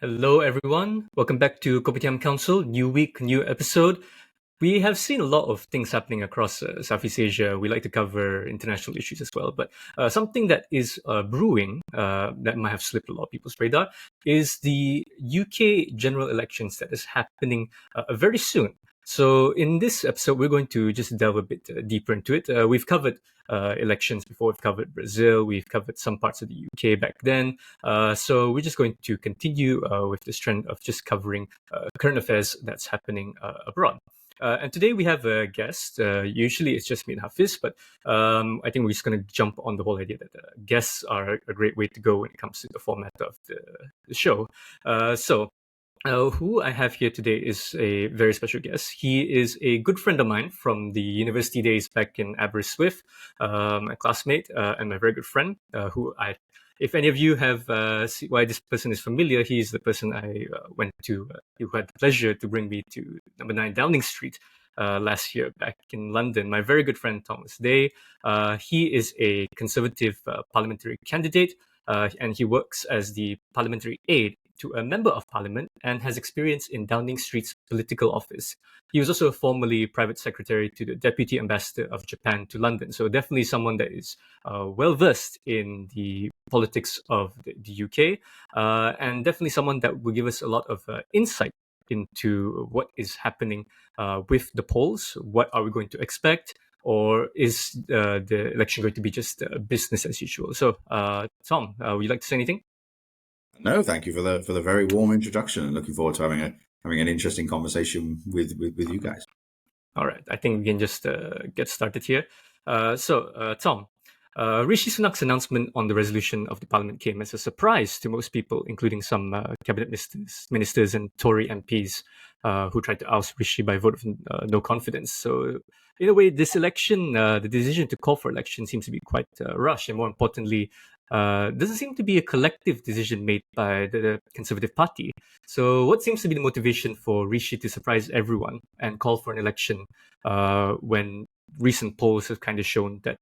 Hello, everyone. Welcome back to Kopitiam Council. New week, new episode. We have seen a lot of things happening across Southeast Asia. We like to cover international issues as well. But something that is brewing that might have slipped a lot of people's radar is the UK general elections that is happening very soon. So in this episode, we're going to just delve a bit deeper into it. We've covered elections before. We've covered Brazil. We've covered some parts of the UK back then. So we're just going to continue with this trend of just covering current affairs that's happening abroad. And today we have a guest. Usually it's just me and Haffisz, but I think we're just going to jump on the whole idea that guests are a great way to go when it comes to the format of the show. Who I have here today is a very special guest. He is a good friend of mine from the university days back in Aberystwyth, a classmate and my very good friend if any of you have see why this person is familiar, he's the person I went to, who had the pleasure to bring me to number 9 Downing Street last year back in London. My very good friend, Tomos. He is a Conservative parliamentary candidate and he works as the parliamentary aide to a member of parliament and has experience in Downing Street's political office. He was also formerly private secretary to the deputy ambassador of Japan to London. So definitely someone that is well versed in the politics of the UK, and definitely someone that will give us a lot of insight into what is happening with the polls. What are we going to expect? Or is the election going to be just business as usual? So, Tom, would you like to say anything? No, thank you for the very warm introduction, and looking forward to having an interesting conversation with you guys. All right, I think we can just get started here. Tom, Rishi Sunak's announcement on the resolution of the Parliament came as a surprise to most people, including some cabinet ministers and Tory MPs who tried to oust Rishi by vote of no confidence. So, in a way, this election, the decision to call for election seems to be quite rushed, and more importantly, doesn't seem to be a collective decision made by the Conservative Party. So what seems to be the motivation for Rishi to surprise everyone and call for an election when recent polls have kind of shown that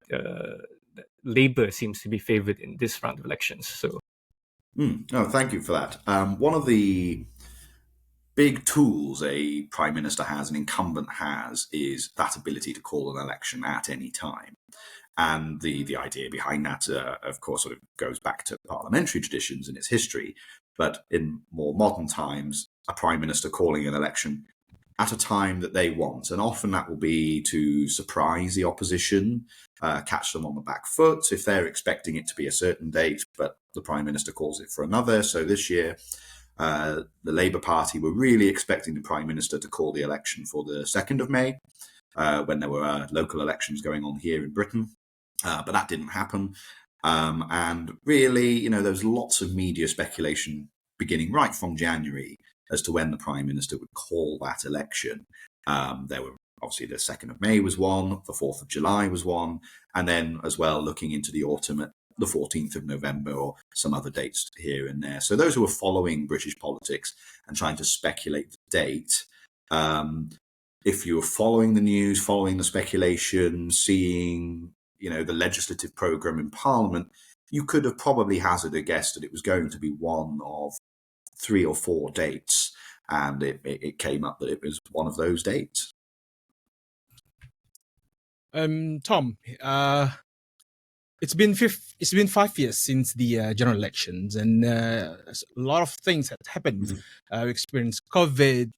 Labour seems to be favoured in this round of elections? So, thank you for that. One of the big tools a Prime Minister has, an incumbent has, is that ability to call an election at any time. And the idea behind that, of course, sort of goes back to parliamentary traditions and its history. But in more modern times, a Prime Minister calling an election at a time that they want. And often that will be to surprise the opposition, catch them on the back foot if they're expecting it to be a certain date, but the Prime Minister calls it for another. So this year, the Labour Party were really expecting the Prime Minister to call the election for the 2nd of May, when there were local elections going on here in Britain. But that didn't happen. And really, there was lots of media speculation beginning right from January as to when the Prime Minister would call that election. There were obviously the 2nd of May was one, the 4th of July was one, and then as well looking into the autumn at the 14th of November or some other dates here and there. So those who were following British politics and trying to speculate the date, if you were following the news, following the speculation, seeing the legislative programme in Parliament, you could have probably hazarded a guess that it was going to be one of 3 or 4 dates, and it came up that it was one of those dates. Tom, it's been 5 years since the general elections, and a lot of things have happened. We experienced COVID,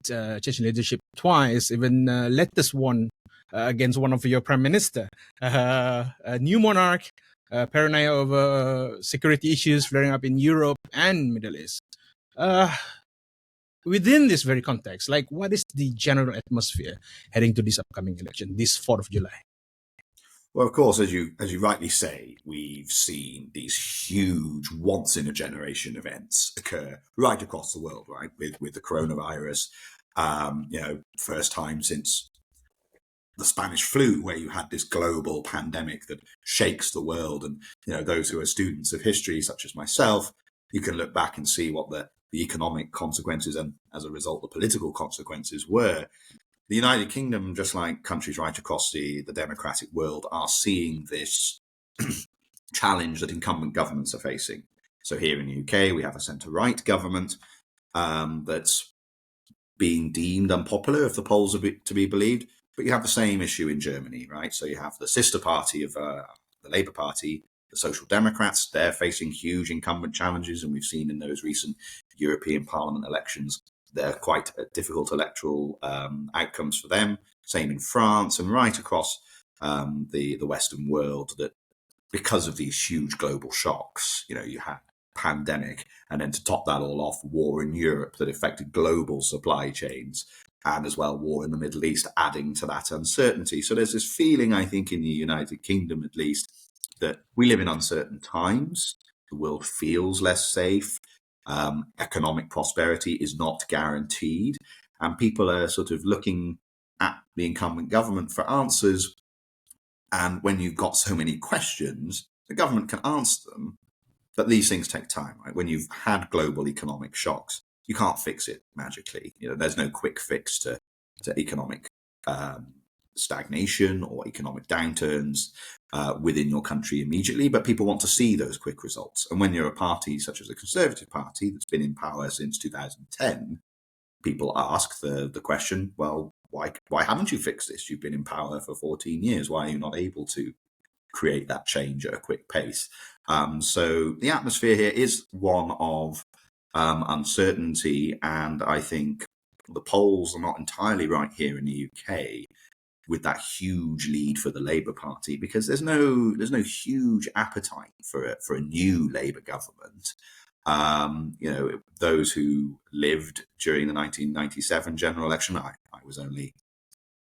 changing leadership twice, even latest one against one of your prime minister, a new monarch, paranoia over security issues flaring up in Europe and Middle East. Within this very context, what is the general atmosphere heading to this upcoming election, this 4th of July? Well, of course, as you rightly say, we've seen these huge once-in-a-generation events occur right across the world, right, with the coronavirus. First time since the Spanish flu, where you had this global pandemic that shakes the world. And, those who are students of history, such as myself, you can look back and see what the economic consequences and, as a result, the political consequences were. The United Kingdom, just like countries right across the democratic world, are seeing this challenge that incumbent governments are facing. So here in the UK, we have a centre-right government that's being deemed unpopular if the polls are to be believed. But you have the same issue in Germany, right? So you have the sister party of the Labour Party, the Social Democrats. They're facing huge incumbent challenges, and we've seen in those recent European Parliament elections, they're quite difficult electoral outcomes for them. Same in France and right across the Western world, that because of these huge global shocks, you had pandemic, and then to top that all off, war in Europe that affected global supply chains, and as well war in the Middle East, adding to that uncertainty. So there's this feeling, I think, in the United Kingdom at least, that we live in uncertain times. The world feels less safe. Economic prosperity is not guaranteed, and people are sort of looking at the incumbent government for answers. And when you've got so many questions, the government can answer them, but these things take time, right? When you've had global economic shocks, you can't fix it magically. There's no quick fix to economic stagnation or economic downturns within your country immediately, but people want to see those quick results. And when you're a party such as the Conservative Party that's been in power since 2010, people ask the question, well, why haven't you fixed this? You've been in power for 14 years. Why are you not able to create that change at a quick pace? So the atmosphere here is one of uncertainty, and I think the polls are not entirely right here in the UK with that huge lead for the Labour Party, because there's no huge appetite for a new Labour government. Those who lived during the 1997 general election, I was only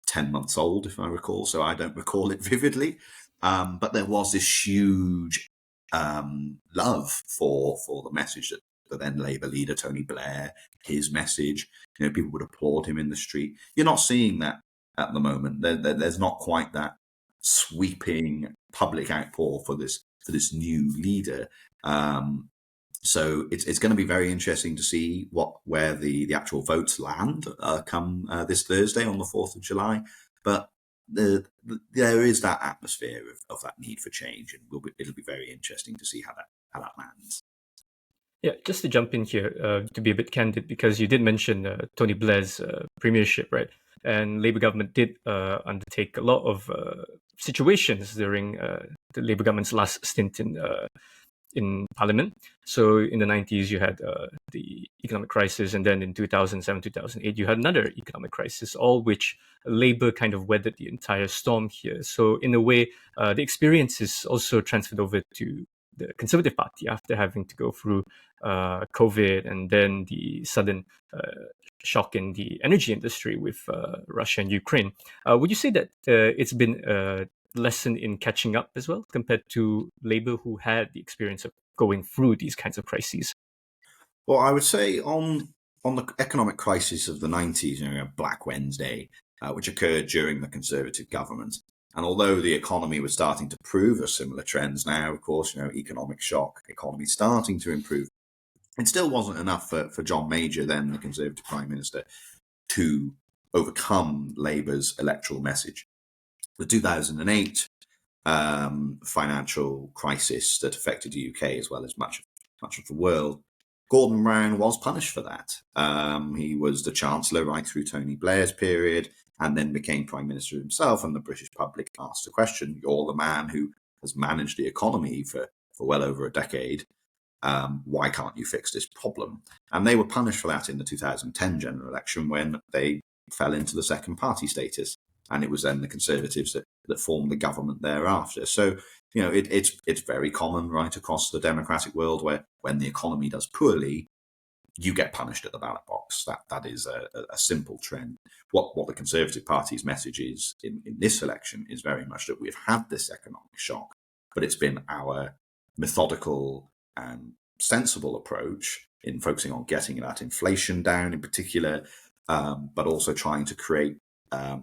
10 months old, if I recall, so I don't recall it vividly. But there was this huge love for the message that the then Labour leader, Tony Blair, his message. People would applaud him in the street. You're not seeing that at the moment. There's not quite that sweeping public outpour for this new leader. So it's going to be very interesting to see where the actual votes land come this Thursday on the 4th of July. But there is that atmosphere of that need for change, and it'll be very interesting to see how that lands. Yeah, just to jump in here, to be a bit candid, because you did mention Tony Blair's premiership, right? And Labour government did undertake a lot of situations during the Labour government's last stint in Parliament. So in the 90s, you had the economic crisis, and then in 2007, 2008, you had another economic crisis, all which Labour kind of weathered the entire storm here. So in a way, the experience is also transferred over to the Conservative Party after having to go through COVID and then the sudden shock in the energy industry with Russia and Ukraine. Would you say that it's been a lesson in catching up as well, compared to Labour, who had the experience of going through these kinds of crises? Well, I would say on the economic crisis of the 90s, Black Wednesday, which occurred during the Conservative government. And although the economy was starting to prove a similar trends now, of course, economic shock, economy starting to improve, it still wasn't enough for John Major, then the Conservative Prime Minister, to overcome Labour's electoral message. The 2008 financial crisis that affected the UK as well as much of the world, Gordon Brown was punished for that. He was the Chancellor right through Tony Blair's period, and then became Prime Minister himself, and the British public asked the question, you're the man who has managed the economy for well over a decade. Why can't you fix this problem? And they were punished for that in the 2010 general election, when they fell into the second party status. And it was then the Conservatives that formed the government thereafter. So, it's very common right across the democratic world, where when the economy does poorly, you get punished at the ballot box. That is a simple trend. What the Conservative Party's message is in this election is very much that we've had this economic shock, but it's been our methodical and sensible approach in focusing on getting that inflation down in particular, but also trying to create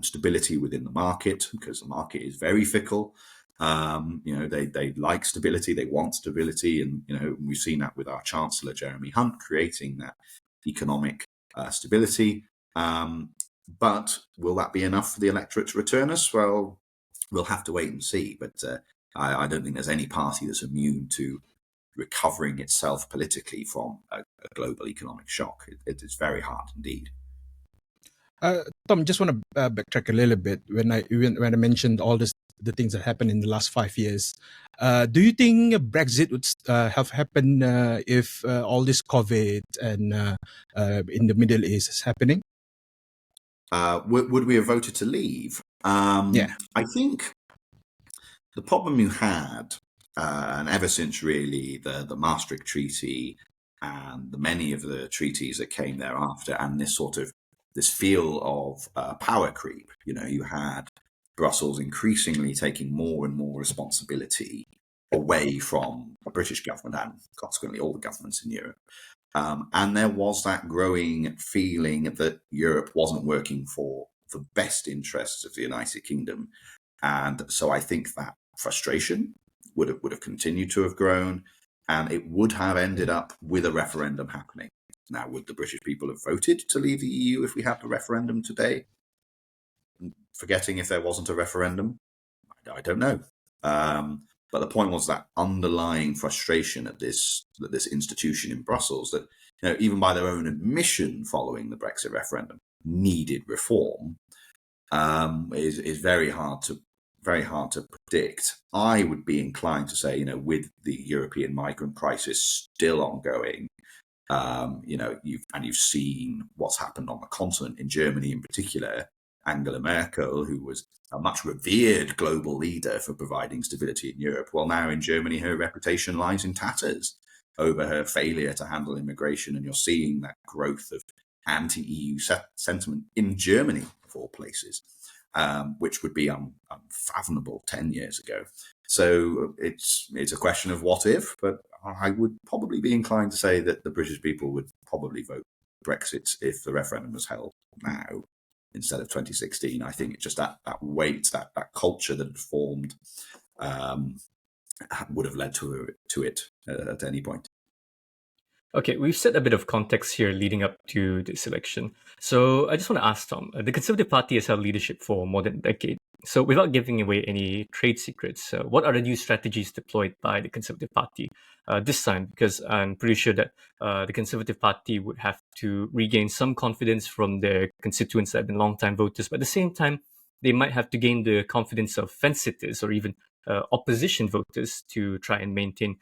stability within the market, because the market is very fickle. They like stability, they want stability, and we've seen that with our Chancellor Jeremy Hunt creating that economic stability. But will that be enough for the electorate to return us? Well, we'll have to wait and see. But I don't think there's any party that's immune to recovering itself politically from a global economic shock. It is very hard indeed. Tom, just want to backtrack a little bit when I mentioned all the things that happened in the last 5 years. Do you think Brexit would have happened if all this COVID and in the Middle East is happening? Would we have voted to leave? Yeah. I think the problem you had, and ever since really the Maastricht Treaty and the many of the treaties that came thereafter, and this feel of power creep. You had Brussels increasingly taking more and more responsibility away from the British government and consequently all the governments in Europe. And there was that growing feeling that Europe wasn't working for the best interests of the United Kingdom. And so I think that frustration would have continued to have grown, and it would have ended up with a referendum happening. Now, would the British people have voted to leave the EU if we had the referendum today? Forgetting if there wasn't a referendum, I don't know. But the point was that underlying frustration at this institution in Brussels that, even by their own admission following the Brexit referendum, needed reform, is very hard to predict. I would be inclined to say, with the European migrant crisis still ongoing, you've seen what's happened on the continent, in Germany in particular. Angela Merkel, who was a much revered global leader for providing stability in Europe, well, now in Germany, her reputation lies in tatters over her failure to handle immigration. And you're seeing that growth of anti-EU sentiment in Germany, of all places, which would be unfathomable 10 years ago. So it's a question of what if, but I would probably be inclined to say that the British people would probably vote Brexit if the referendum was held now instead of 2016. I think it's just that weight, that culture that had formed would have led to it at any point. Okay, we've set a bit of context here leading up to this election. So I just want to ask Tom, the Conservative Party has held leadership for more than a decade. So without giving away any trade secrets, what are the new strategies deployed by the Conservative Party this time? Because I'm pretty sure that the Conservative Party would have to regain some confidence from their constituents that have been long-time voters, but at the same time, they might have to gain the confidence of fence-sitters or even opposition voters to try and maintain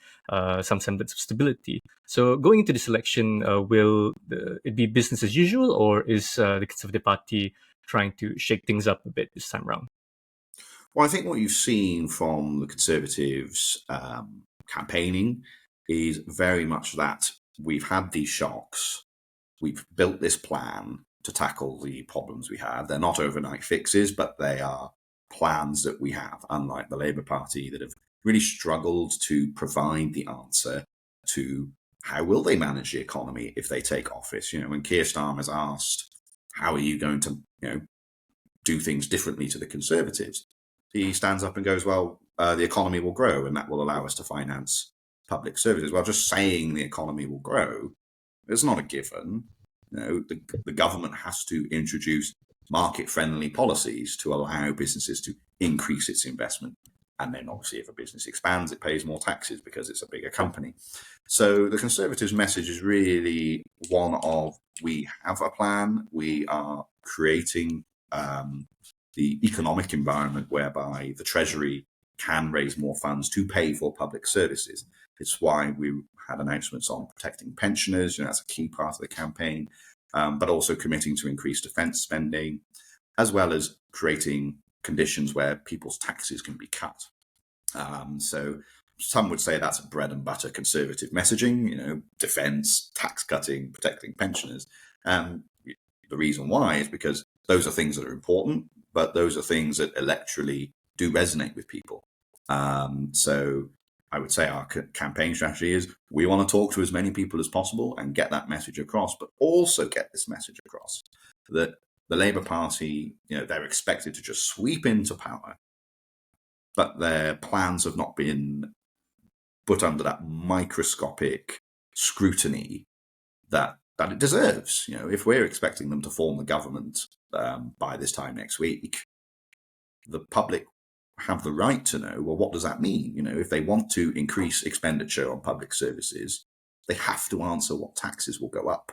some semblance of stability. So going into this election, will it be business as usual, or is the Conservative Party trying to shake things up a bit this time around? Well, I think what you've seen from the Conservatives campaigning is very much that we've had these shocks, we've built this plan to tackle the problems we have. They're not overnight fixes, but they are plans that we have, unlike the Labour Party that have really struggled to provide the answer to how will they manage the economy if they take office. When Keir Starmer's asked, how are you going to do things differently to the Conservatives, he stands up and goes, well, the economy will grow and that will allow us to finance public services. Well, just saying the economy will grow is not a given. The government has to introduce market-friendly policies to allow businesses to increase its investment. And then obviously if a business expands, it pays more taxes because it's a bigger company. So the Conservatives' message is really one of, we have a plan, we are creating the economic environment whereby the Treasury can raise more funds to pay for public services. It's why we had announcements on protecting pensioners, that's a key part of the campaign, but also committing to increase defence spending, as well as creating conditions where people's taxes can be cut. So some would say that's bread and butter Conservative messaging, defence, tax cutting, protecting pensioners. And the reason why is because those are things that are important, but those are things that electorally do resonate with people. So I would say our campaign strategy is we want to talk to as many people as possible and get that message across, but also get this message across that the Labour Party, they're expected to just sweep into power, but their plans have not been put under that microscopic scrutiny that it deserves. If we're expecting them to form the government by this time next week, the public have the right to know, well, what does that mean? If they want to increase expenditure on public services, they have to answer what taxes will go up,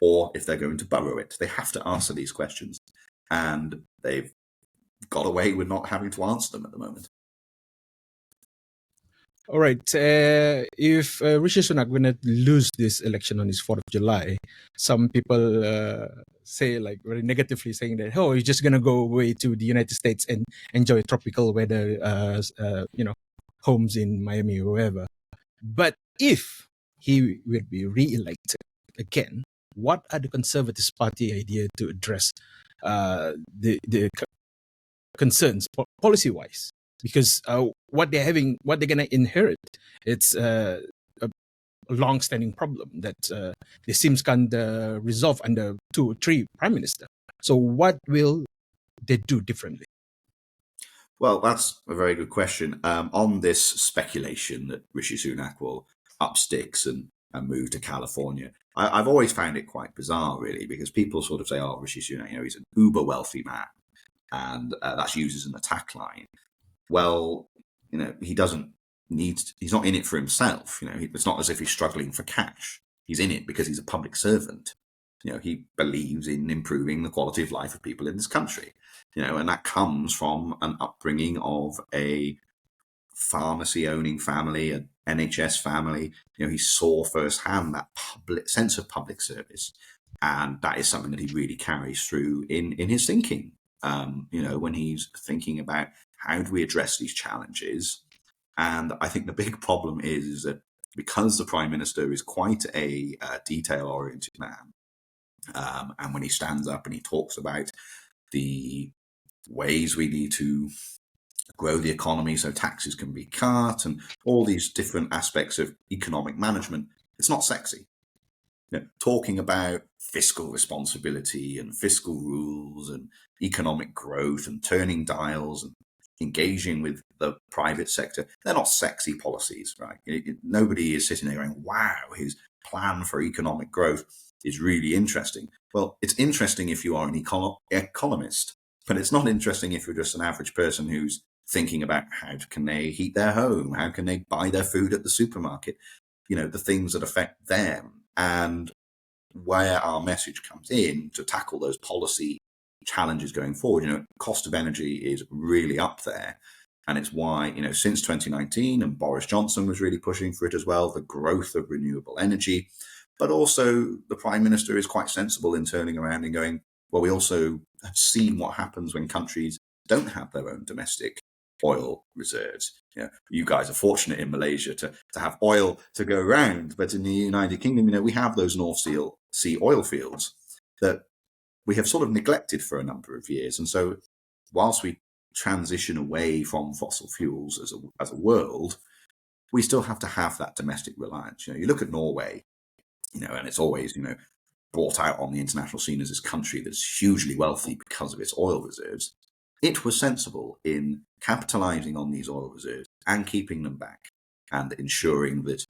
or if they're going to borrow it. They have to answer these questions, and they've got away with not having to answer them at the moment. All right. If Rishi Sunak will not lose this election on his 4th of July, some people say, like, very negatively, saying that, oh, he's just going to go away to the United States and enjoy tropical weather, homes in Miami or wherever. But if he will be re-elected again, what are the Conservative Party idea to address the concerns policy-wise? Because what they're going to inherit, it's a long-standing problem that they seems can't resolve under 2 or 3 prime minister. So what will they do differently? Well, that's a very good question. On this speculation that Rishi Sunak will up sticks and move to California, I've always found it quite bizarre, really, because people sort of say, oh, Rishi Sunak, he's an uber wealthy man, and that's used as an attack line. Well, he doesn't he's not in it for himself. It's not as if he's struggling for cash. He's in it because he's a public servant. He believes in improving the quality of life of people in this country. And that comes from an upbringing of a pharmacy owning family, an NHS family. He saw firsthand that sense of public service. And that is something that he really carries through in his thinking. When he's thinking about how do we address these challenges. And I think the big problem is that because the Prime Minister is quite a detail-oriented man, and when he stands up and he talks about the ways we need to grow the economy so taxes can be cut and all these different aspects of economic management, it's not sexy. Talking about fiscal responsibility and fiscal rules and economic growth and turning dials and engaging with the private sector, they're not sexy policies, right? Nobody is sitting there going, wow, his plan for economic growth is really interesting. Well, it's interesting if you are an economist, but it's not interesting if you're just an average person who's thinking about how can they heat their home, how can they buy their food at the supermarket, the things that affect them. And where our message comes in to tackle those policy challenges going forward, cost of energy is really up there. And it's why, since 2019, and Boris Johnson was really pushing for it as well, the growth of renewable energy. But also the Prime Minister is quite sensible in turning around and going, well, we also have seen what happens when countries don't have their own domestic oil reserves. You guys are fortunate in Malaysia to have oil to go around, but in the United Kingdom, we have those North Sea oil fields that we have sort of neglected for a number of years. And so whilst we transition away from fossil fuels as a world, we still have to have that domestic reliance. You look at Norway, and it's always, brought out on the international scene as this country that's hugely wealthy because of its oil reserves. It was sensible in capitalizing on these oil reserves and keeping them back and ensuring that,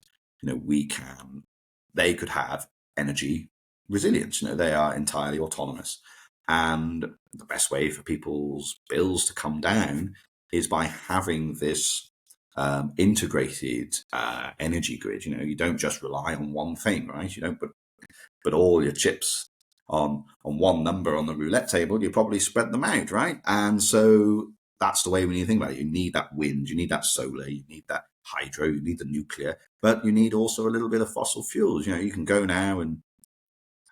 they could have energy resilience. They are entirely autonomous. And the best way for people's bills to come down is by having this integrated energy grid. You don't just rely on one thing, right? You don't put all your chips on one number on the roulette table. You probably spread them out, right? And so that's the way when you think about it. You need that wind, you need that solar, you need that hydro, you need the nuclear, but you need also a little bit of fossil fuels. You can go now and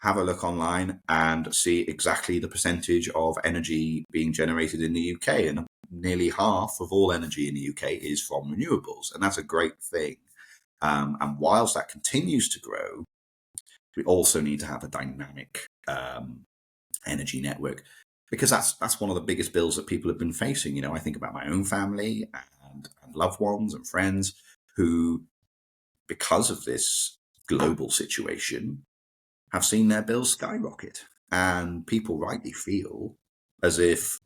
have a look online and see exactly the percentage of energy being generated in the UK. And nearly half of all energy in the UK is from renewables. And that's a great thing. And whilst that continues to grow, we also need to have a dynamic energy network, because that's one of the biggest bills that people have been facing. I think about my own family and loved ones and friends who, because of this global situation, have seen their bills skyrocket. And people rightly feel as if,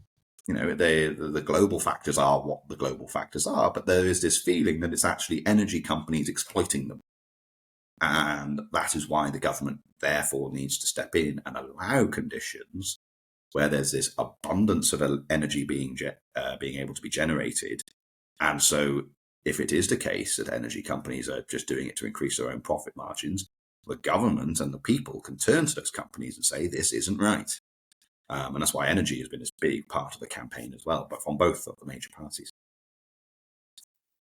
the global factors are what the global factors are, but there is this feeling that it's actually energy companies exploiting them. And that is why the government therefore needs to step in and allow conditions where there's this abundance of energy being able to be generated. And so if it is the case that energy companies are just doing it to increase their own profit margins, the government and the people can turn to those companies and say, this isn't right. And that's why energy has been this big part of the campaign as well, but from both of the major parties.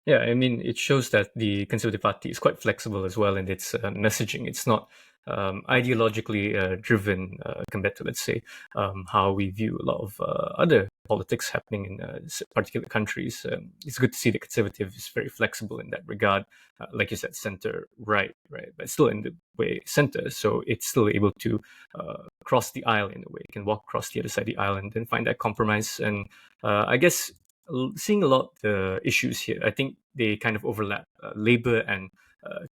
Yeah, I mean, it shows that the Conservative Party is quite flexible as well in its messaging. It's not ideologically driven compared to, let's say, how we view a lot of other politics happening in particular countries. It's good to see the Conservative is very flexible in that regard. Like you said, center-right, right? But still in the way center, so it's still able to cross the aisle in a way. It can walk across the other side of the aisle and then find that compromise. And I guess seeing a lot of the issues here, I think they kind of overlap, Labour and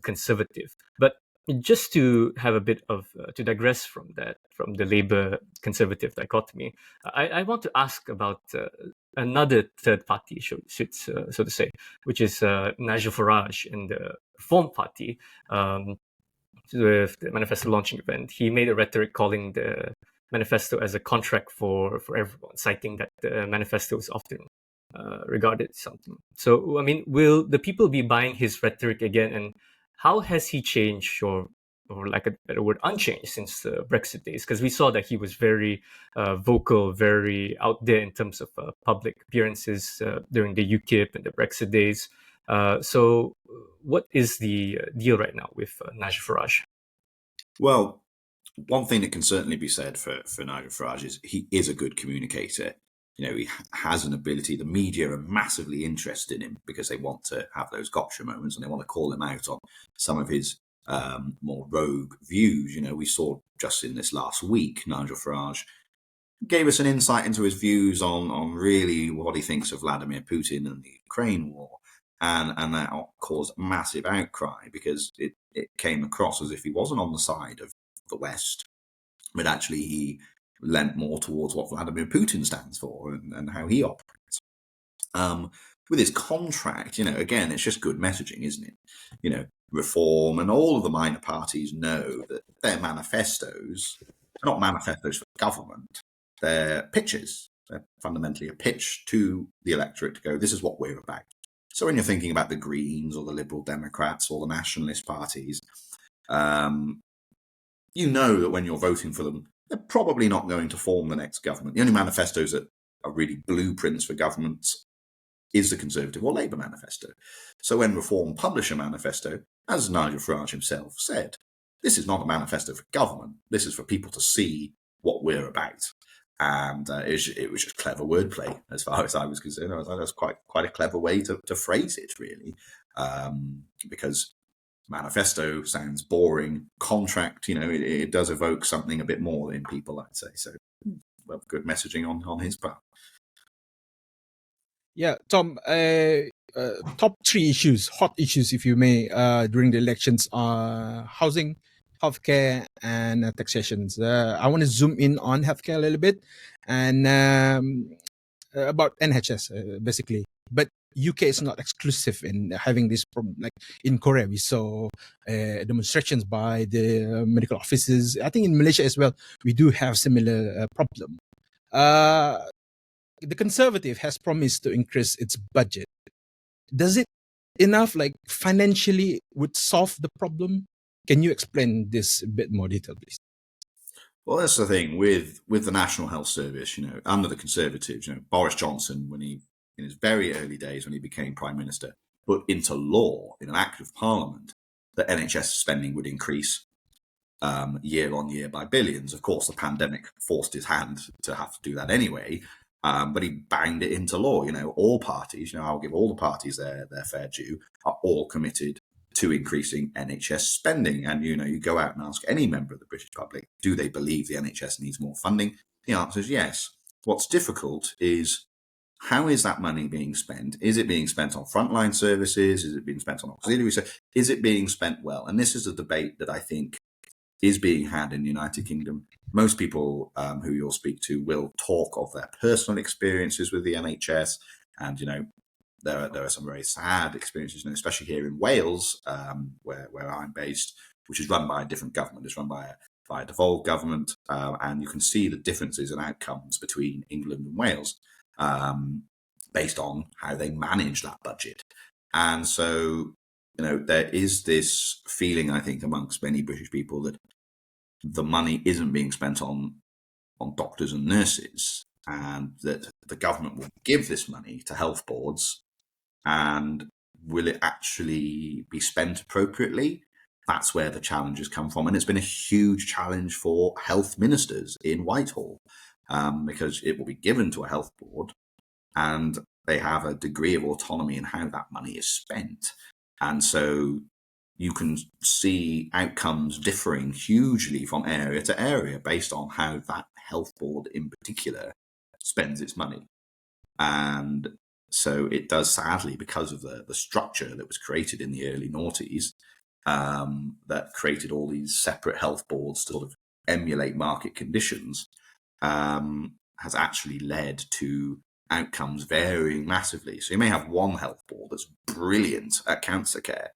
Conservative. But just to have a bit of, to digress from that, from the Labour-Conservative dichotomy, I want to ask about another third party, so to say, which is Nigel Farage and the Reform Party. With the manifesto launching event, he made a rhetoric calling the manifesto as a contract for everyone, citing that the manifesto is often regarded as something. So, I mean, will the people be buying his rhetoric again? And how has he changed, or like a better word, unchanged since the Brexit days? Because we saw that he was very vocal, very out there in terms of public appearances during the UKIP and the Brexit days. So what is the deal right now with Nigel Farage? Well, one thing that can certainly be said for Nigel Farage is he is a good communicator. You know, he has an ability. The media are massively interested in him because they want to have those gotcha moments and they want to call him out on some of his more rogue views. You know, we saw just in this last week, Nigel Farage gave us an insight into his views on really what he thinks of Vladimir Putin and the Ukraine war. And that caused massive outcry because it came across as if he wasn't on the side of the West, but actually he lent more towards what Vladimir Putin stands for and how he operates. With his contract, you know, again, it's just good messaging, isn't it? You know, Reform and all of the minor parties know that their manifestos are not manifestos for government. They're pitches. They're fundamentally a pitch to the electorate to go, this is what we're about. So when you're thinking about the Greens or the Liberal Democrats or the nationalist parties, you know that when you're voting for them, they're probably not going to form the next government. The only manifestos that are really blueprints for governments is the Conservative or Labour manifesto. So when Reform publish a manifesto, as Nigel Farage himself said, this is not a manifesto for government. This is for people to see what we're about. And it was just clever wordplay as far as I was concerned. I was like, that's quite a clever way to phrase it, really, because manifesto sounds boring. Contract, you know, it does evoke something a bit more in people, I'd say. So, well, good messaging on his part. Yeah, Tom, top 3 issues, hot issues, if you may, during the elections are housing, healthcare, and taxations. I want to zoom in on healthcare a little bit and about NHS, basically. But UK is not exclusive in having this problem. Like in Korea, we saw demonstrations by the medical officers. I think in Malaysia as well, we do have similar problem. The Conservative has promised to increase its budget. Does it enough, like financially, would solve the problem? Can you explain this a bit more detail, please? Well, that's the thing with the National Health Service. You know, under the Conservatives, you know, Boris Johnson, when he in his very early days when he became Prime Minister, put into law in an Act of Parliament that NHS spending would increase year on year by billions. Of course, the pandemic forced his hand to have to do that anyway. But he banged it into law. You know, all parties, you know, I'll give all the parties their fair due, are all committed to increasing NHS spending. And, you know, you go out and ask any member of the British public, do they believe the NHS needs more funding? The answer is yes. What's difficult is how is that money being spent? Is it being spent on frontline services? Is it being spent on auxiliary services? Is it being spent well? And this is a debate that I think is being had in the United Kingdom. Most people who you'll speak to will talk of their personal experiences with the NHS, and you know there are some very sad experiences, you know, especially here in Wales, where I'm based, which is run by a different government. It's run by via devolved government, and you can see the differences in outcomes between England and Wales based on how they manage that budget. And so, there is this feeling, I think, amongst many British people that the money isn't being spent on doctors and nurses, and that the government will give this money to health boards, and will it actually be spent appropriately? That's where the challenges come from. And it's been a huge challenge for health ministers in Whitehall, because it will be given to a health board and they have a degree of autonomy in how that money is spent. And so you can see outcomes differing hugely from area to area based on how that health board in particular spends its money. And so it does, sadly, because of the structure that was created in the early noughties, that created all these separate health boards to sort of emulate market conditions, has actually led to outcomes varying massively. So you may have one health board that's brilliant at cancer care,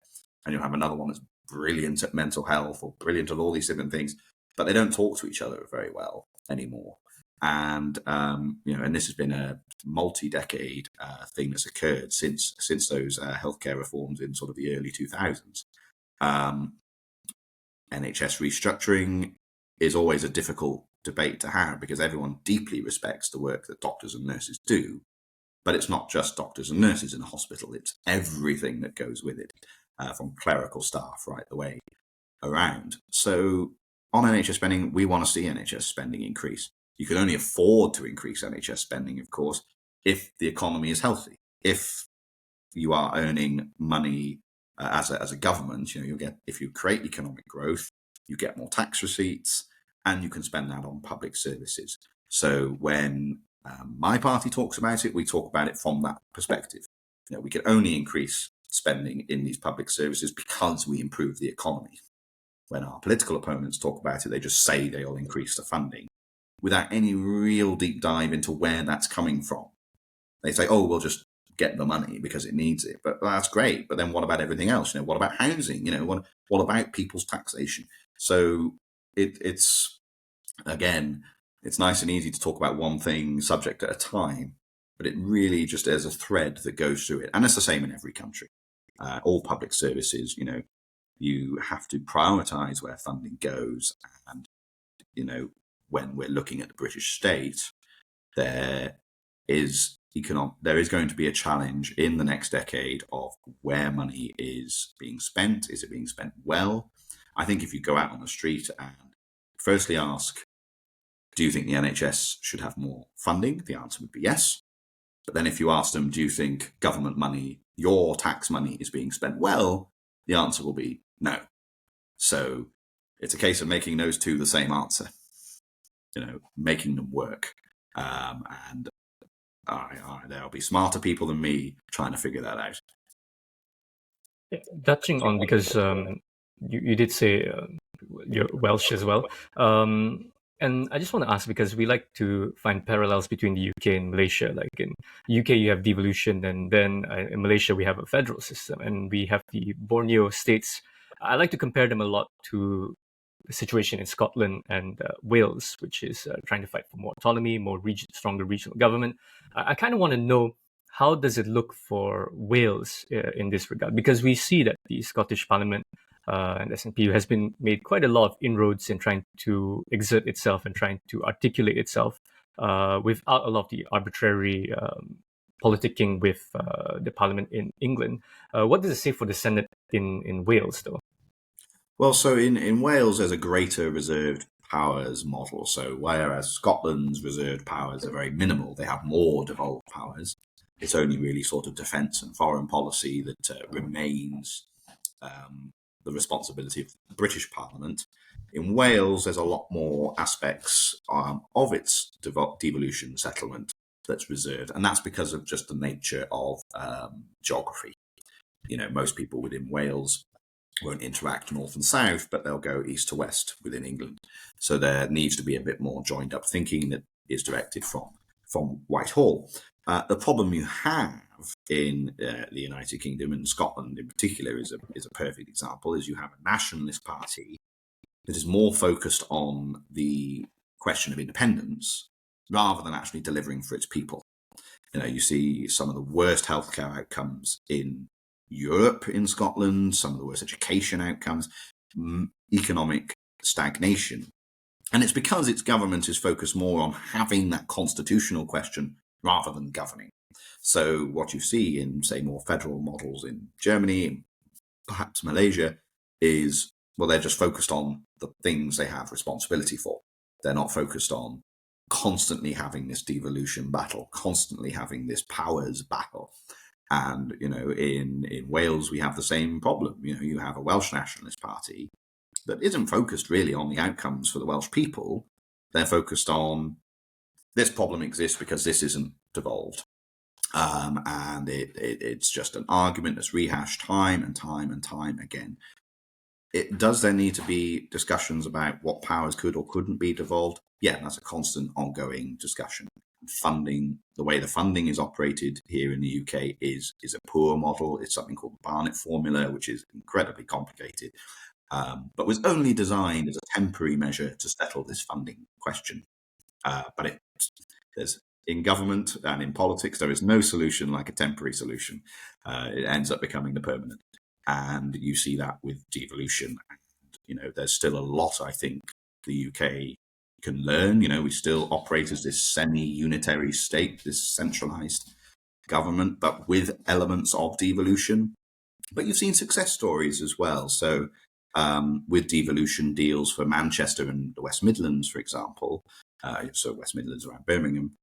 and you'll have another one that's brilliant at mental health or brilliant at all these different things, but they don't talk to each other very well anymore. And and this has been a multi-decade thing that's occurred since those healthcare reforms in sort of the early 2000s. NHS restructuring is always a difficult debate to have because everyone deeply respects the work that doctors and nurses do, but it's not just doctors and nurses in a hospital, it's everything that goes with it, from clerical staff right the way around. So on NHS spending, we want to see NHS spending increase. You can only afford to increase NHS spending, of course, if the economy is healthy. If you are earning money as a government, you'll get, if you create economic growth, you get more tax receipts, and you can spend that on public services. So when my party talks about it, we talk about it from that perspective. We can only increase spending in these public services because we improve the economy. When our political opponents talk about it, they just say they'll increase the funding without any real deep dive into where that's coming from. They say, oh, we'll just get the money because it needs it. But that's great. But then what about everything else? What about housing? What about people's taxation? So it's, again, it's nice and easy to talk about one thing subject at a time, but it really just is a thread that goes through it. And it's the same in every country. All public services, you have to prioritize where funding goes. And, when we're looking at the British state, there is going to be a challenge in the next decade of where money is being spent. Is it being spent well? I think if you go out on the street and firstly ask, do you think the NHS should have more funding? The answer would be yes. But then if you ask them, do you think government money, your tax money, is being spent well? The answer will be no. So it's a case of making those two the same answer, making them work. And there'll be smarter people than me trying to figure that out. Touching on, because you did say you're Welsh as well. And I just want to ask, because we like to find parallels between the UK and Malaysia. Like in UK, you have devolution, and then in Malaysia, we have a federal system, and we have the Borneo states. I like to compare them a lot to the situation in Scotland and Wales, which is trying to fight for more autonomy, stronger regional government. I kind of want to know, how does it look for Wales in this regard? Because we see that the Scottish Parliament and SNP has been made quite a lot of inroads in trying to exert itself and trying to articulate itself without a lot of the arbitrary politicking with the Parliament in England. What does it say for the Senate in Wales, though? Well, so in Wales, there's a greater reserved powers model. So whereas Scotland's reserved powers are very minimal, they have more devolved powers. It's only really sort of defence and foreign policy that remains the responsibility of the British Parliament. In Wales, there's a lot more aspects of its devolution settlement that's reserved, and that's because of just the nature of geography. Most people within Wales won't interact north and south, but they'll go east to west within England. So there needs to be a bit more joined up thinking that is directed from Whitehall. The problem you have in the United Kingdom, and Scotland in particular is a perfect example, is you have a nationalist party It is more focused on the question of independence rather than actually delivering for its people. You see some of the worst healthcare outcomes in Europe in Scotland, some of the worst education outcomes, economic stagnation. And it's because its government is focused more on having that constitutional question rather than governing. So what you see in, say, more federal models in Germany and perhaps Malaysia is, well, they're just focused on the things they have responsibility for. They're not focused on constantly having this devolution battle, constantly having this powers battle. And, in Wales, we have the same problem. You have a Welsh Nationalist Party that isn't focused really on the outcomes for the Welsh people. They're focused on this problem exists because this isn't devolved. And it's just an argument that's rehashed time and time and time again. Does there need to be discussions about what powers could or couldn't be devolved? Yeah, that's a constant ongoing discussion. Funding, the way the funding is operated here in the UK is a poor model. It's something called the Barnett formula, which is incredibly complicated, but was only designed as a temporary measure to settle this funding question. But there's in government and in politics, there is no solution like a temporary solution. It ends up becoming the permanent. And you see that with devolution. And, there's still a lot, I think, the UK can learn. We still operate as this semi-unitary state, this centralised government, but with elements of devolution. But you've seen success stories as well. So with devolution deals for Manchester and the West Midlands, for example, so West Midlands around Birmingham,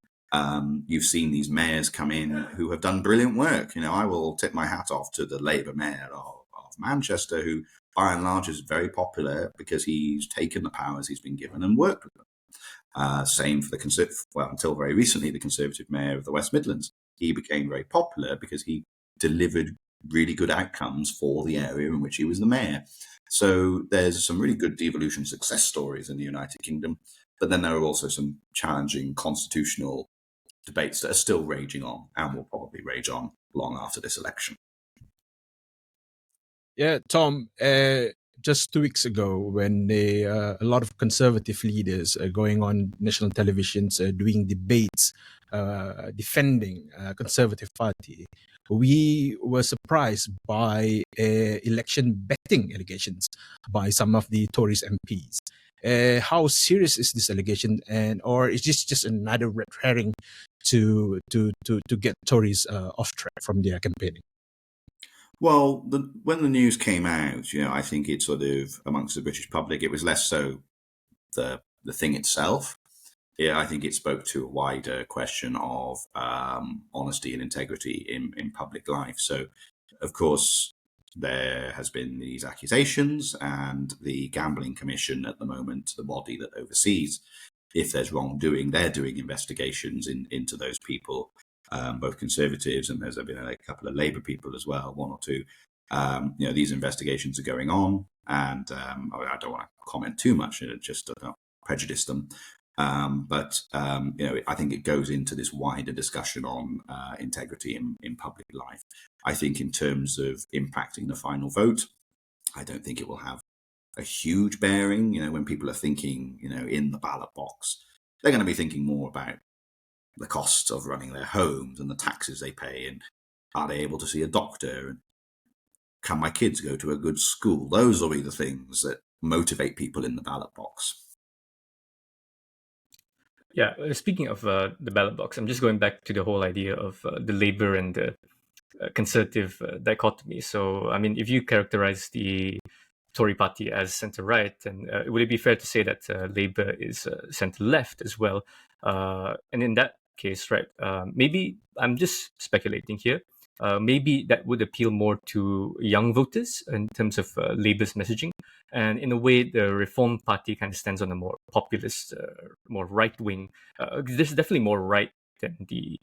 you've seen these mayors come in who have done brilliant work. I will tip my hat off to the Labour mayor of Manchester, who by and large is very popular because he's taken the powers he's been given and worked with them. Same for until very recently, the Conservative mayor of the West Midlands. He became very popular because he delivered really good outcomes for the area in which he was the mayor. So there's some really good devolution success stories in the United Kingdom, but then there are also some challenging constitutional debates that are still raging on and will probably rage on long after this election. Yeah, Tom, just 2 weeks ago, when a lot of conservative leaders are going on national televisions doing debates defending Conservative Party, we were surprised by election betting allegations by some of the Tories MPs. How serious is this allegation, or is this just another red herring to get Tories off track from their campaigning? Well, when the news came out, I think it sort of, amongst the British public, it was less so the thing itself. Yeah, I think it spoke to a wider question of honesty and integrity in public life. So, of course, there has been these accusations, and the Gambling Commission at the moment, the body that oversees if there's wrongdoing, they're doing investigations into those people. Both Conservatives, and there's been a couple of Labour people as well, one or two. These investigations are going on, and I don't want to comment too much, just to not prejudice them. But I think it goes into this wider discussion on integrity in public life. I think in terms of impacting the final vote, I don't think it will have a huge bearing. When people are thinking, in the ballot box, they're going to be thinking more about the costs of running their homes and the taxes they pay, and are they able to see a doctor, and can my kids go to a good school? Those will be the things that motivate people in the ballot box. Yeah, speaking of the ballot box, I'm just going back to the whole idea of the Labour and the Conservative dichotomy. So, I mean, if you characterize the Tory party as centre-right, then would it be fair to say that Labour is centre-left as well? And in that case, right, maybe I'm just speculating here. Maybe that would appeal more to young voters in terms of Labour's messaging. And in a way, the Reform Party kind of stands on a more populist, more right-wing. There's definitely more right than the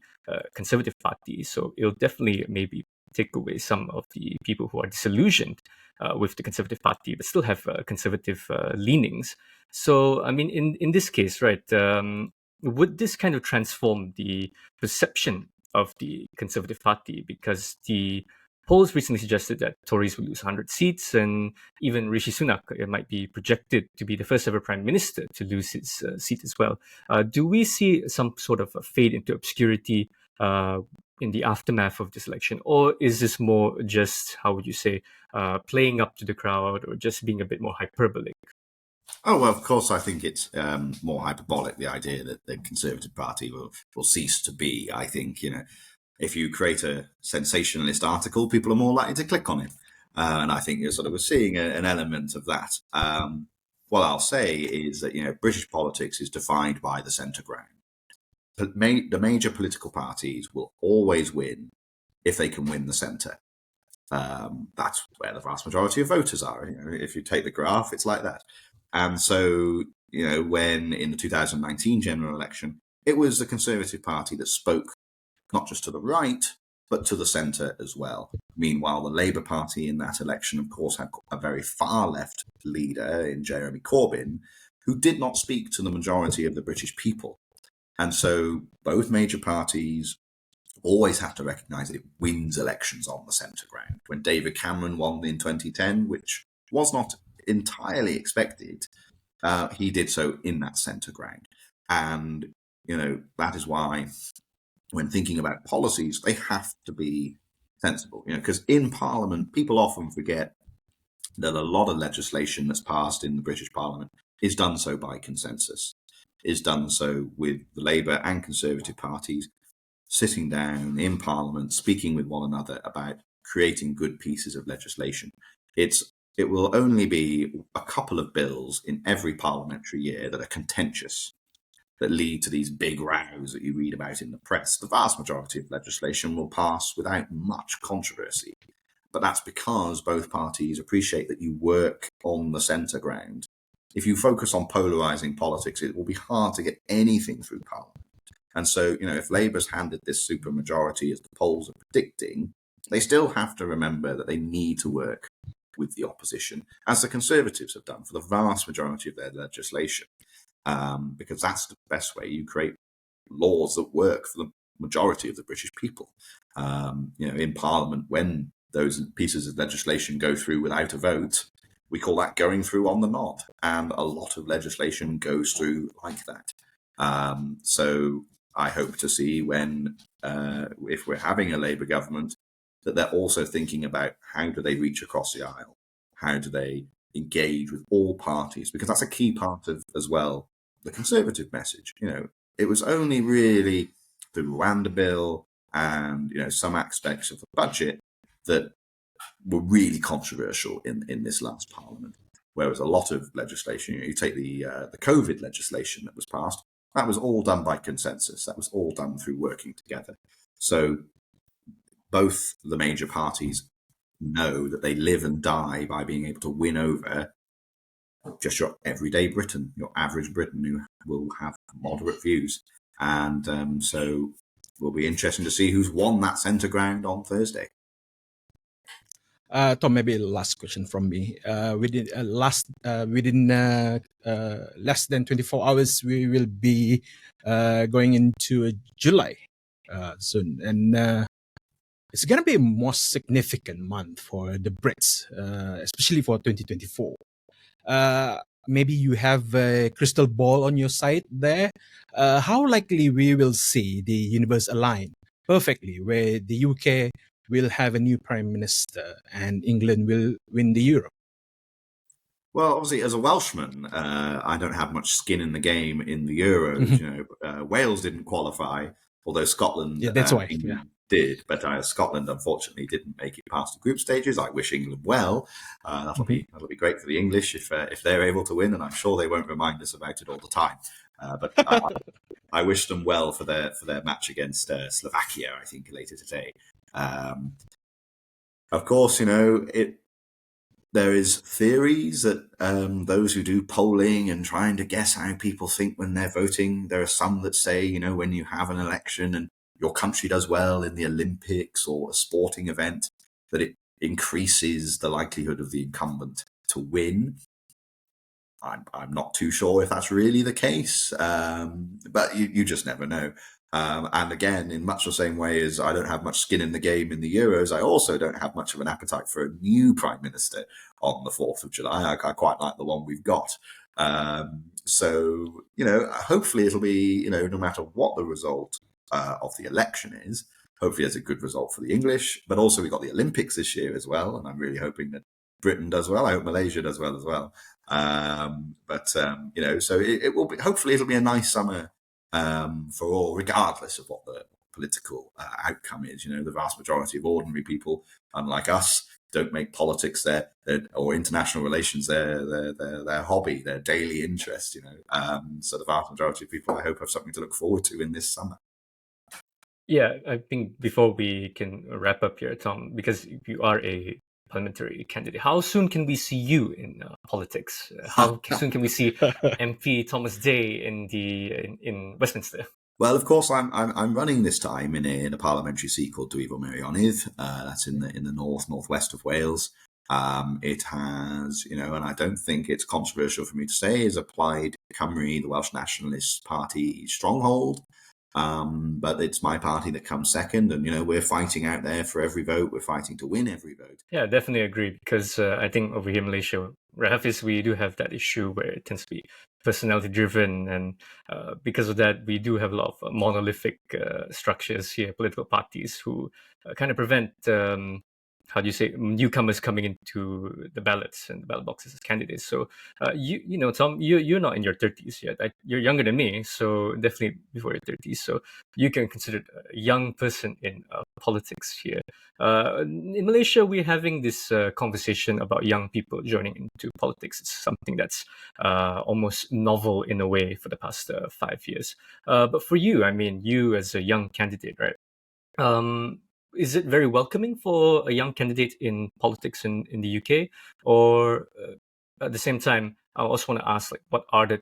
Conservative Party. So it'll definitely maybe take away some of the people who are disillusioned with the Conservative Party, but still have conservative leanings. So, I mean, in this case, right, would this kind of transform the perception of the Conservative Party? Because the polls recently suggested that Tories would lose 100 seats, and even Rishi Sunak might be projected to be the first ever Prime Minister to lose his seat as well. Do we see some sort of a fade into obscurity in the aftermath of this election, or is this more just, how would you say, playing up to the crowd, or just being a bit more hyperbolic? Oh, well, of course, I think it's more hyperbolic, the idea that the Conservative Party will cease to be. I think, if you create a sensationalist article, people are more likely to click on it. And I think we're seeing an element of that. What I'll say is that, British politics is defined by the centre ground. But the major political parties will always win if they can win the centre. That's where the vast majority of voters are. If you take the graph, it's like that. And so, when in the 2019 general election, it was the Conservative Party that spoke not just to the right, but to the centre as well. Meanwhile, the Labour Party in that election, of course, had a very far left leader in Jeremy Corbyn, who did not speak to the majority of the British people. And so both major parties always have to recognise that it wins elections on the centre ground. When David Cameron won in 2010, which was not entirely expected, he did so in that centre ground. And, that is why when thinking about policies, they have to be sensible, because in Parliament, people often forget that a lot of legislation that's passed in the British Parliament is done so by consensus, is done so with the Labour and Conservative parties sitting down in Parliament, speaking with one another about creating good pieces of legislation. It will only be a couple of bills in every parliamentary year that are contentious, that lead to these big rows that you read about in the press. The vast majority of legislation will pass without much controversy. But that's because both parties appreciate that you work on the centre ground. If you focus on polarising politics, it will be hard to get anything through Parliament. And so, if Labour's handed this supermajority, as the polls are predicting, they still have to remember that they need to work with the opposition, as the Conservatives have done for the vast majority of their legislation. Because that's the best way you create laws that work for the majority of the British people. In Parliament, when those pieces of legislation go through without a vote, we call that going through on the nod. And a lot of legislation goes through like that. So I hope to see when, if we're having a Labour government, that they're also thinking about how do they reach across the aisle? How do they engage with all parties? Because that's a key part of, as well, the Conservative message. It was only really the Rwanda bill and, some aspects of the budget that were really controversial in this last Parliament. Whereas a lot of legislation, you take the COVID legislation that was passed, that was all done by consensus. That was all done through working together. So both the major parties know that they live and die by being able to win over just your everyday Briton, your average Briton who will have moderate views. And so it will be interesting to see who's won that centre ground on Thursday. Tom, maybe last question from me. Within less than 24 hours, we will be going into July soon, and it's going to be a more significant month for the Brits, especially for 2024. Maybe you have a crystal ball on your side there. How likely we will see the universe align perfectly, where the UK will have a new Prime Minister and England will win the Euro? Well, obviously, as a Welshman, I don't have much skin in the game in the Euros. Wales didn't qualify, although Scotland did. But Scotland, unfortunately, didn't make it past the group stages. I wish England well. That'll be great for the English if they're able to win, and I'm sure they won't remind us about it all the time. But I wish them well for their match against Slovakia, I think, later today. Of course, there is theories that those who do polling and trying to guess how people think when they're voting, there are some that say, when you have an election and your country does well in the Olympics or a sporting event, that it increases the likelihood of the incumbent to win. I'm not too sure if that's really the case, but you just never know. And again, in much the same way as I don't have much skin in the game in the Euros, I also don't have much of an appetite for a new Prime Minister on the 4th of July. I quite like the one we've got. So, hopefully it'll be, no matter what the result of the election is, hopefully it's a good result for the English. But also we've got the Olympics this year as well. And I'm really hoping that Britain does well. I hope Malaysia does well as well. So it will be, hopefully it'll be a nice summer for all, regardless of what the political outcome is. The vast majority of ordinary people, unlike us, don't make politics or international relations their hobby, their daily interest. So the vast majority of people, I hope, have something to look forward to in this summer. Yeah, I think before we can wrap up here, Tom, because you are a parliamentary candidate, how soon can we see you in politics? How soon can we see MP Thomas Day in Westminster? Well, of course, I'm running this time in a parliamentary seat called Dwyfor Meirionnydd. That's in the northwest of Wales. It has, and I don't think it's controversial for me to say, is applied Cymru, the Welsh Nationalist Party stronghold. But it's my party that comes second, and we're fighting out there for every vote. We're fighting to win every vote. Yeah, definitely agree, because I think over here in Malaysia, Haffisz, we do have that issue where it tends to be personality driven, and because of that, we do have a lot of monolithic structures here, political parties who kind of prevent newcomers coming into the ballots and the ballot boxes as candidates. So Tom, you're not in your 30s yet. You're younger than me, so definitely before your 30s. So you can consider a young person in politics here. In Malaysia, we're having this conversation about young people joining into politics. It's something that's almost novel in a way for the past 5 years. But for you, you as a young candidate, right? Is it very welcoming for a young candidate in politics in the UK? Or at the same time, I also want to ask, what are the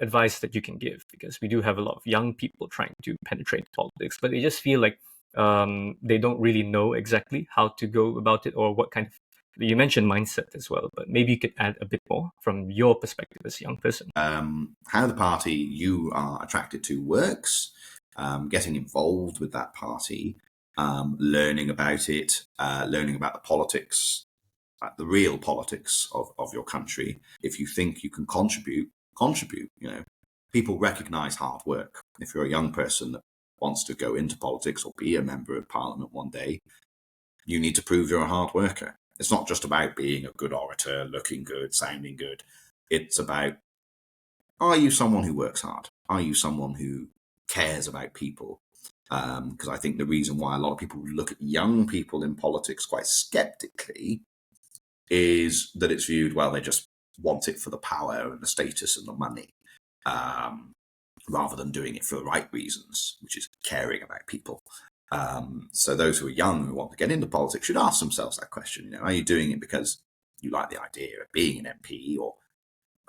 advice that you can give? Because we do have a lot of young people trying to penetrate politics, but they just feel like they don't really know exactly how to go about it, or what kind of, you mentioned mindset as well, but maybe you could add a bit more from your perspective as a young person. How the party you are attracted to works, getting involved with that party, learning about it, learning about the politics, the real politics of your country. If you think you can contribute. People recognise hard work. If you're a young person that wants to go into politics or be a member of Parliament one day, you need to prove you're a hard worker. It's not just about being a good orator, looking good, sounding good. It's about, are you someone who works hard? Are you someone who cares about people? Because I think the reason why a lot of people look at young people in politics quite skeptically is that it's viewed, well, they just want it for the power and the status and the money, rather than doing it for the right reasons, which is caring about people. So those who are young who want to get into politics should ask themselves that question. Are you doing it because you like the idea of being an MP or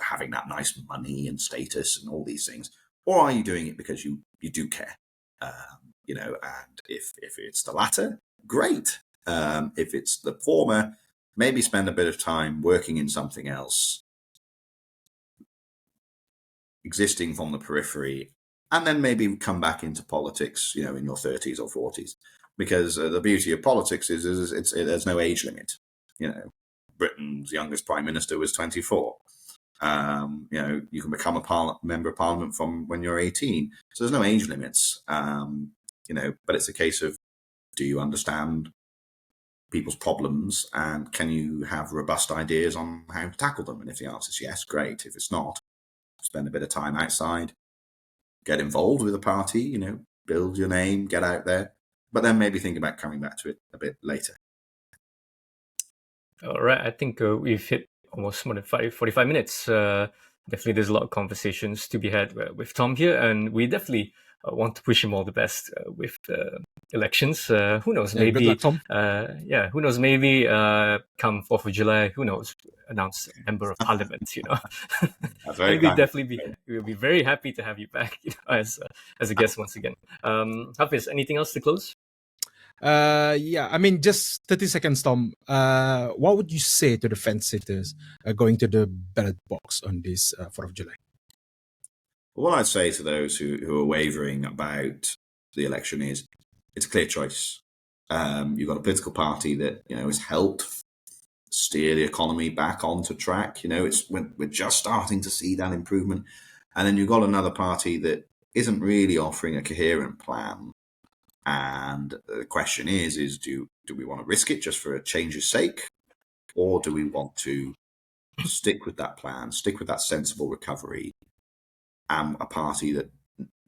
having that nice money and status and all these things? Or are you doing it because you do care? And if it's the latter, great. If it's the former, maybe spend a bit of time working in something else, existing from the periphery, and then maybe come back into politics, in your 30s or 40s. Because the beauty of politics is there's no age limit. Britain's youngest Prime Minister was 24. You can become a member of Parliament from when you're 18. So there's no age limits. But it's a case of, do you understand people's problems, and can you have robust ideas on how to tackle them? And if the answer is yes, great. If it's not, spend a bit of time outside, get involved with the party, build your name, get out there, but then maybe think about coming back to it a bit later. All right, I think we've hit almost more than 45 minutes. Definitely there's a lot of conversations to be had with Tom here, and we definitely want to wish him all the best with the elections. Who knows? Maybe, good luck, Tom. Who knows? Maybe come 4th of July. Who knows? Announce member of Parliament. That's very kind. We'll be very happy to have you back as a guest once again. Haffisz, anything else to close? Just 30 seconds, Tom. What would you say to the fence sitters going to the ballot box on this 4th of July? What I'd say to those who are wavering about the election is it's a clear choice. You've got a political party that has helped steer the economy back onto track. We're just starting to see that improvement, and then you've got another party that isn't really offering a coherent plan. And the question is do we want to risk it just for a change's sake, or do we want to stick with that plan, stick with that sensible recovery, and a party that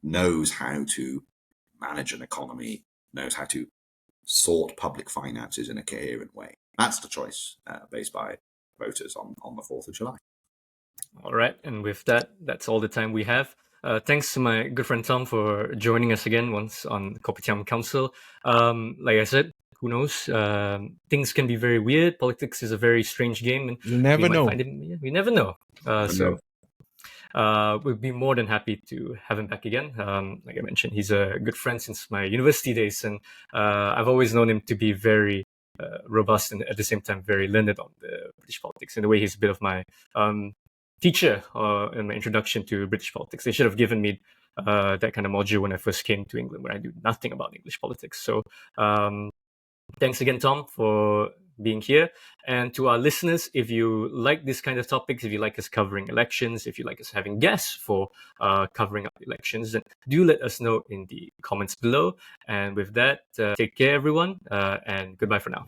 knows how to manage an economy, knows how to sort public finances in a coherent way? That's the choice based by voters on the 4th of July. All right. And with that, that's all the time we have. Thanks to my good friend Tom for joining us again once on Kopitiam Council. Like I said, who knows? Things can be very weird. Politics is a very strange game. And You never know. We never know. We'd be more than happy to have him back again. Like I mentioned, he's a good friend since my university days, and I've always known him to be very robust and at the same time very learned on the British politics. In a way, he's a bit of my teacher in my introduction to British politics. They should have given me that kind of module when I first came to England, where I knew nothing about English politics. So thanks again, Tom, for being here. And to our listeners, if you like this kind of topics, if you like us covering elections, if you like us having guests for covering up elections, then do let us know in the comments below. And with that, take care, everyone, and goodbye for now.